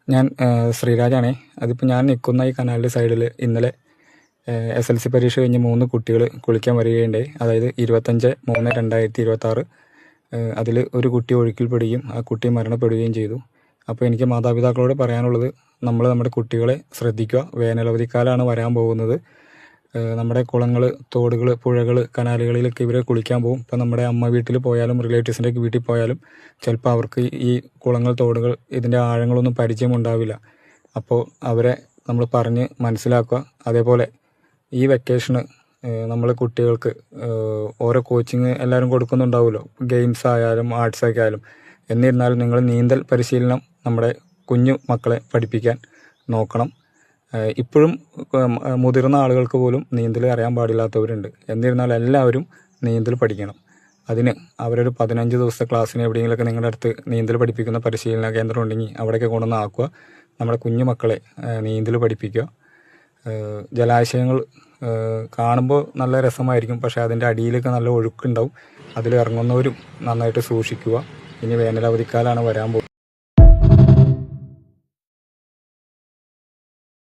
ഞാൻ ശ്രീരാജാണേ. അതിപ്പോൾ ഞാൻ നിൽക്കുന്ന ഈ കനാലിൻ്റെ സൈഡിൽ ഇന്നലെ SLC പരീക്ഷ കഴിഞ്ഞ് 3 കുട്ടികൾ കുളിക്കാൻ വരികയുണ്ടായി. അതായത് 25/3/2026. അതിൽ ഒരു കുട്ടി ഒഴുക്കിൽപ്പെടുകയും ആ കുട്ടി മരണപ്പെടുകയും ചെയ്തു. അപ്പോൾ എനിക്ക് മാതാപിതാക്കളോട് പറയാനുള്ളത്, നമ്മുടെ കുട്ടികളെ ശ്രദ്ധിക്കുക. വേനലവധിക്കാലമാണ് വരാൻ പോകുന്നത്. നമ്മുടെ കുളങ്ങൾ, തോടുകൾ, പുഴകൾ, കനാലുകളിലൊക്കെ ഇവർ കുളിക്കാൻ പോകും. ഇപ്പോൾ നമ്മുടെ അമ്മ വീട്ടിൽ പോയാലും റിലേറ്റീവ്സിൻ്റെ വീട്ടിൽ പോയാലും ചിലപ്പോൾ അവർക്ക് ഈ കുളങ്ങൾ, തോടുകൾ, ഇതിൻ്റെ ആഴങ്ങളൊന്നും പരിചയമുണ്ടാവില്ല. അപ്പോൾ അവരെ നമ്മൾ പറഞ്ഞ് മനസ്സിലാക്കുക. അതേപോലെ ഈ വെക്കേഷന് നമ്മൾ കുട്ടികൾക്ക് ഓരോ കോച്ചിങ് എല്ലാവരും കൊടുക്കുന്നുണ്ടാവുമല്ലോ, ഗെയിംസ് ആയാലും ആർട്സൊക്കെ ആയാലും. എന്നിരുന്നാലും നിങ്ങൾ നീന്തൽ പരിശീലനം നമ്മുടെ കുഞ്ഞു മക്കളെ പഠിപ്പിക്കാൻ നോക്കണം. ഇപ്പോഴും മുതിർന്ന ആളുകൾക്ക് പോലും നീന്തൽ അറിയാൻ പാടില്ലാത്തവരുണ്ട്. എന്നിരുന്നാലും എല്ലാവരും നീന്തൽ പഠിക്കണം. അതിന് അവരൊരു 15 ദിവസത്തെ ക്ലാസ്സിന് എവിടെയെങ്കിലുമൊക്കെ നിങ്ങളുടെ അടുത്ത് നീന്തൽ പഠിപ്പിക്കുന്ന പരിശീലന കേന്ദ്രം ഉണ്ടെങ്കിൽ അവിടെയൊക്കെ കൊണ്ടുവന്ന് ആക്കുക. നമ്മുടെ കുഞ്ഞു മക്കളെ നീന്തൽ പഠിപ്പിക്കുക. ജലാശയങ്ങൾ കാണുമ്പോൾ നല്ല രസമായിരിക്കും, പക്ഷേ അതിൻ്റെ അടിയിലൊക്കെ നല്ല ഒഴുക്കുണ്ടാവും. അതിൽ ഇറങ്ങുന്നവരും നന്നായിട്ട് സൂക്ഷിക്കുക. ഇനി വേനലവധിക്കാലമാണ് വരാൻ പോകുന്നത്.